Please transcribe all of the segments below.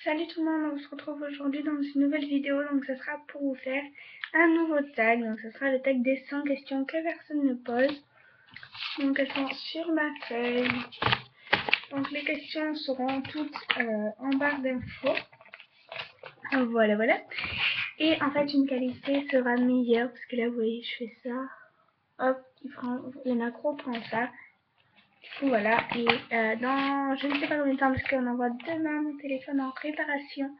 Salut tout le monde, on se retrouve aujourd'hui dans une nouvelle vidéo, donc ça sera pour vous faire un nouveau tag, donc ça sera le tag des 100 questions que personne ne pose, donc elles sont sur ma feuille, donc les questions seront toutes en barre d'infos, voilà, et en fait une qualité sera meilleure, parce que là vous voyez je fais ça, hop, le macro prend ça. Voilà, et dans je ne sais pas combien de temps, parce qu'on envoie demain mon téléphone en réparation.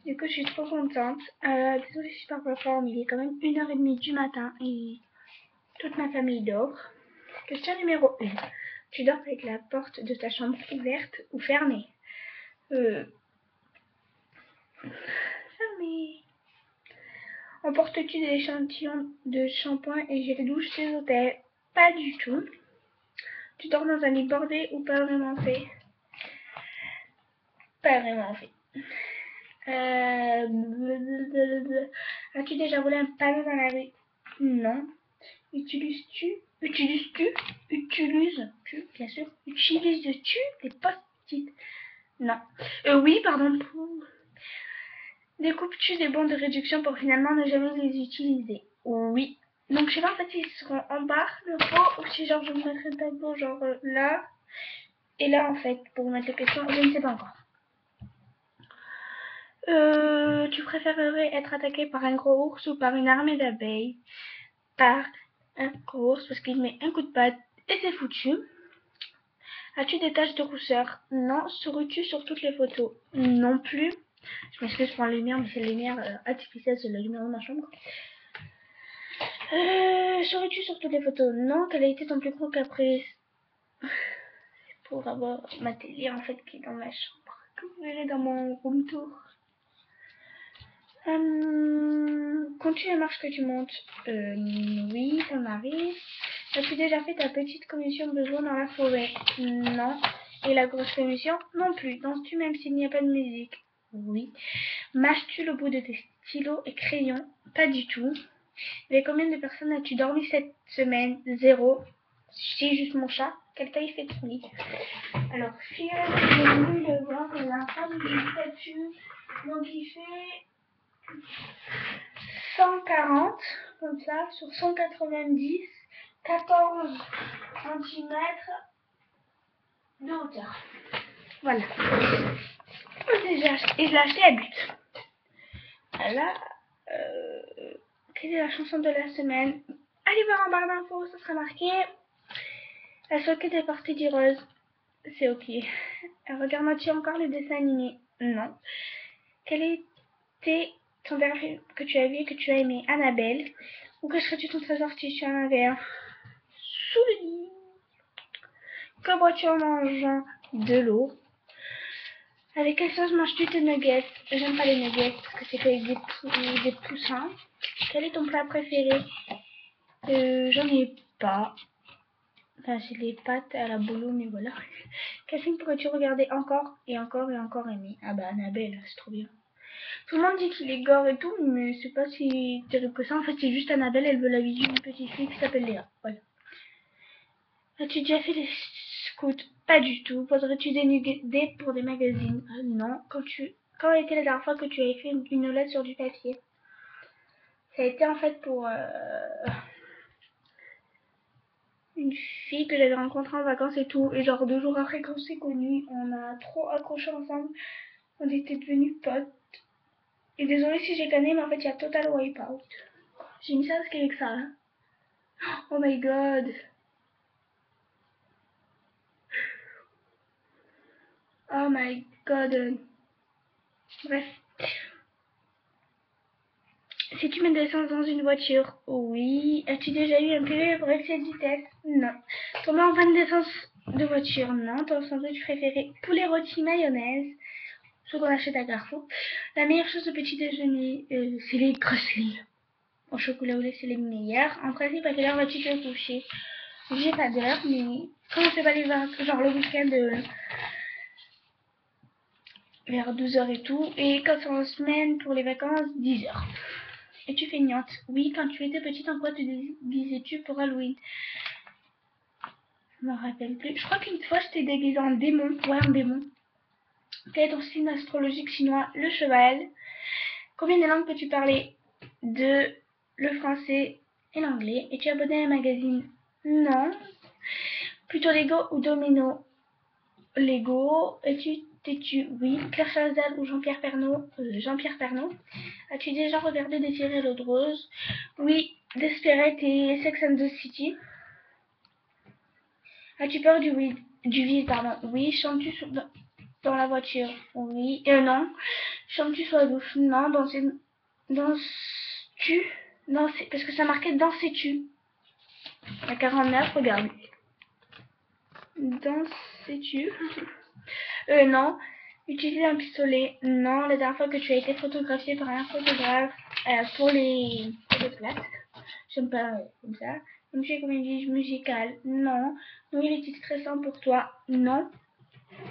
Du coup, je suis trop contente. Désolée, je suis pas fort, mais il est quand même 1h30 du matin et toute ma famille dort. Question numéro 1. Tu dors avec la porte de ta chambre ouverte ou fermée? Fermée. Emportes-tu des échantillons de shampoing et gel douche des hôtels? Pas du tout. Tu dors dans un lit bordé ou pas vraiment fait? Pas vraiment fait. As-tu déjà volé un panneau dans la rue? Non. Utilises-tu, bien sûr, utilises-tu des post-it? Non. Oui, pardon. Découpes-tu des bons de réduction pour finalement ne jamais les utiliser? Oui. Donc, je sais pas en fait s'ils seront en bas, le pot, ou si genre je me mettrai le tableau genre là, et là en fait, pour mettre les questions, je ne sais pas encore. Tu préférerais être attaqué par un gros ours ou par une armée d'abeilles? Par un gros ours parce qu'il met un coup de patte et c'est foutu. As-tu des taches de rousseur? Non. Souris-tu sur toutes les photos? Non plus. Je m'excuse pour la lumière, mais c'est la lumière artificielle, c'est la lumière de ma chambre. Souris-tu sur toutes les photos? Non. Quel a été ton plus gros caprice? Pour avoir ma télé en fait qui est dans ma chambre, que vous verrez dans mon room tour. Comptes-tu les marches que tu montes? Oui, ça m'arrive. As-tu déjà fait ta petite commission besoin dans la forêt? Non. Et la grosse commission? Non plus. Danses-tu même s'il n'y a pas de musique? Oui. Mâches-tu le bout de tes stylos et crayons? Pas du tout. Avec combien de personnes as-tu dormi cette semaine? 0. C'est juste mon chat. Quelle taille fait ton lit? Alors, si j'ai voulu le voir, il a un forme de statue. Donc, il fait 140, comme ça, sur 190, 14 centimètres de hauteur. Voilà. Et je l'ai acheté à but. Voilà. Quelle est la chanson de la semaine? Allez voir en barre d'infos, ça sera marqué. La soquette est partie du rose. C'est ok. Regardes-tu encore les dessins animés? Non. Quel était ton dernier film que tu as vu et que tu as aimé? Annabelle. Où cacherais-tu ton trésor si tu en avais un? Sous le lit. Que bois-tu en mangeant? De l'eau. Avec quelle sauce manges-tu tes nuggets? J'aime pas les nuggets parce que c'est fait avec des poussins. Quel est ton plat préféré? J'en ai pas. Enfin, c'est les pâtes à la bolo, mais voilà. Quel film pourrais-tu regarder encore et encore et encore aimer? Ah bah Annabelle, c'est trop bien. Tout le monde dit qu'il est gore et tout, mais c'est pas si terrible que ça. En fait, c'est juste Annabelle, elle veut la vie d'une petite fille qui s'appelle Léa. Voilà. As-tu déjà fait des scouts? Pas du tout. Poserais-tu des pour des magazines? Non. Quand a été la dernière fois que tu avais fait une lettre sur du papier? Ça a été en fait pour une fille que j'avais rencontrée en vacances et tout. Et genre 2 jours après qu'on s'est connus, on a trop accroché ensemble. On était devenus potes. Et désolé si j'ai canné, mais en fait il y a Total Wipeout. J'ai mis ça parce qu'il y avait que ça. Hein. Oh my god. Oh my god. Bref. Si tu mets de l'essence dans une voiture? Oui. As-tu déjà eu un PV pour excès de vitesse? Non. Tomber en panne d'essence de voiture? Non. Ton sandwich préféré? Poulet rôti mayonnaise. Ce qu'on achète à Carrefour. La meilleure chose au petit déjeuner, c'est les crusseries. Au chocolat au lait, c'est les meilleurs. En principe, à quelle heure vas-tu te coucher? J'ai pas d'heure, mais quand c'est pas les vacances, genre le week-end, vers 12h et tout. Et quand c'est en semaine, pour les vacances, 10h. Es-tu feignante? Oui. Quand tu étais petite, en quoi te déguisais-tu pour Halloween? Je me rappelle plus. Je crois qu'une fois, je t'ai déguisée en démon. Ouais, en démon. Quel est ton signe astrologique chinois? Le cheval. Combien de langues peux-tu parler? 2. Le français et l'anglais. Es-tu abonné à un magazine? Non. Plutôt Lego ou Domino? Lego. Es-tu têtu? Oui. Claire Chazal ou Jean-Pierre Pernaut? Jean-Pierre Pernaut. As-tu déjà regardé des séries à l'eau de rose? Oui. Desperate et Sex and the City. As-tu peur du vide, pardon? Oui. Chantes-tu dans la voiture? Oui. Non. Chantes-tu sur la douche? Non. Danses-tu? Non, c'est parce que ça marquait danses-tu. À 49, regarde. Danses-tu? Non. Utiliser un pistolet? Non. La dernière fois que tu as été photographié par un photographe pour les plaques. J'aime pas comme ça. Donc j'ai comédie musicale? Non. Oui, il était stressant pour toi? Non.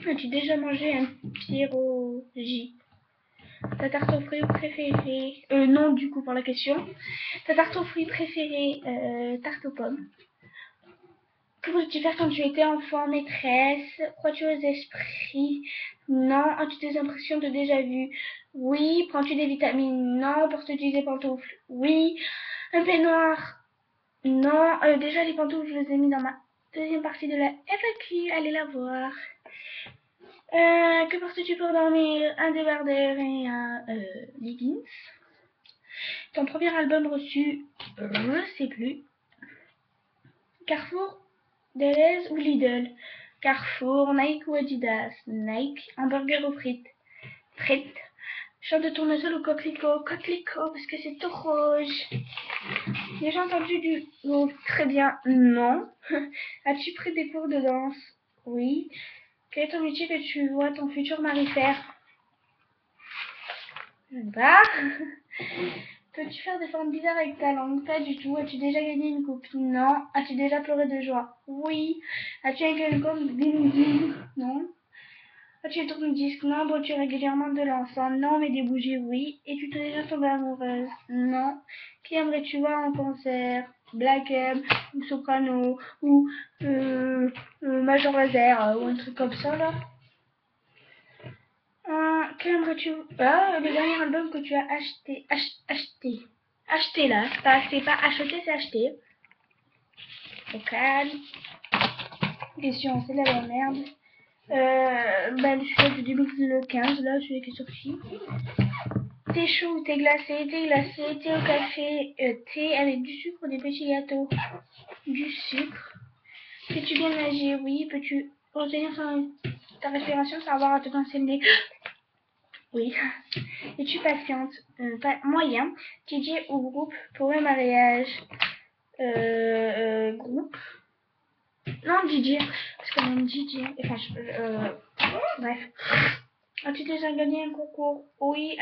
As-tu déjà mangé un pierogi? Ta tarte aux fruits préférée? Non, du coup, pour la question. Ta tarte aux fruits préférée? Tarte aux pommes. Que voulais-tu faire quand tu étais enfant, maîtresse? Crois-tu aux esprits? Non. As-tu des impressions de déjà vu? Oui. Prends-tu des vitamines? Non. Portes-tu des pantoufles? Oui. Un peignoir? Non. Déjà, les pantoufles, je les ai mis dans ma deuxième partie de la FAQ. Allez la voir. Que portes-tu pour dormir? Un débardeur et un leggings. Ton premier album reçu? Je sais plus. Carrefour, Deleuze ou Lidl? Carrefour. Nike ou Adidas? Nike. Hamburger ou frites? Frites. Chant de tournesol ou coquelicot? Coquelicot parce que c'est tout rouge. Déjà entendu du mot? Très bien. Non. As-tu pris des cours de danse? Oui. Quel est ton métier que tu vois ton futur mari faire? Je ne sais pas. Peux-tu faire des formes bizarres avec ta langue? Pas du tout. As-tu déjà gagné une coupe? Non. As-tu déjà pleuré de joie? Oui. As-tu un quelconque bing bing? Non. As-tu un tourne-disque? Non. Bois-tu régulièrement de l'encens? Non. Mais des bougies? Oui. Es-tu déjà tombée amoureuse? Non. Qui aimerais-tu voir en concert? Black M, ou Soprano, ou Major Laser, ou un truc comme ça là. Quel aimerais-tu... Ah, le dernier album que tu as acheté. Acheté là. C'est pas acheté, c'est acheté. Au calme. Question, c'est la merde. Le sujet du 2015, là, celui qui est sorti. Thé chaud, thé glacé, thé au café, thé avec du sucre, des petits gâteaux. Du sucre. Peux-tu bien nager? Oui. Peux-tu retenir ta respiration sans avoir à te pincer le nez? Oui. Es-tu patiente? Moyen. DJ ou groupe pour un mariage? Groupe. Non, DJ. Parce que même DJ. Enfin, bref. As-tu déjà gagné un concours? Oui.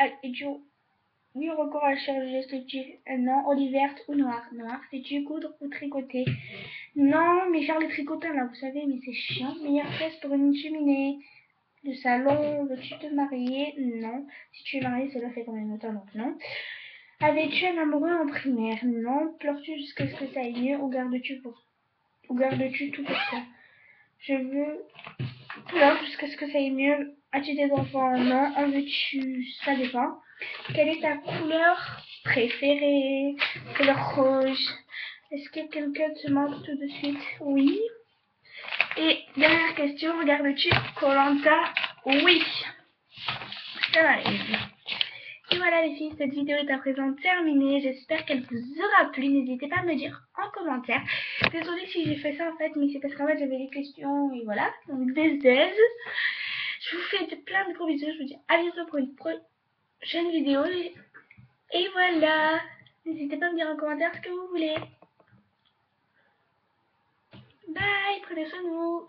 Oui, recours à la chirurgie esthétique? Non. Olive verte ou noire? Noire. Sais-tu coudre ou tricoter? Non, mais faire les tricotins là, vous savez, mais c'est chiant. Meilleure pièce pour une cheminée. Le salon, veux-tu te marier? Non. Si tu es marié, cela fait combien de temps? Donc non. Avais-tu un amoureux en primaire? Non. Pleures-tu jusqu'à ce que ça aille mieux ou gardes-tu tout pour ça? Je veux pleure jusqu'à ce que ça aille mieux. As-tu des enfants? Non. En veux-tu? Ça dépend. Quelle est ta couleur préférée? Couleur rouge. Est-ce que quelqu'un te manque tout de suite? Oui. Et dernière question, regardes-tu Koh-Lanta? Oui. Ça m'arrive. Et voilà les filles, cette vidéo est à présent terminée. J'espère qu'elle vous aura plu. N'hésitez pas à me dire en commentaire. Désolée si j'ai fait ça en fait, mais c'est parce qu'en fait j'avais des questions et voilà. Donc des aides. Je vous fais plein de gros bisous. Je vous dis à bientôt pour une prochaine vidéo. Et voilà. N'hésitez pas à me dire en commentaire ce que vous voulez. Bye, prenez soin de vous.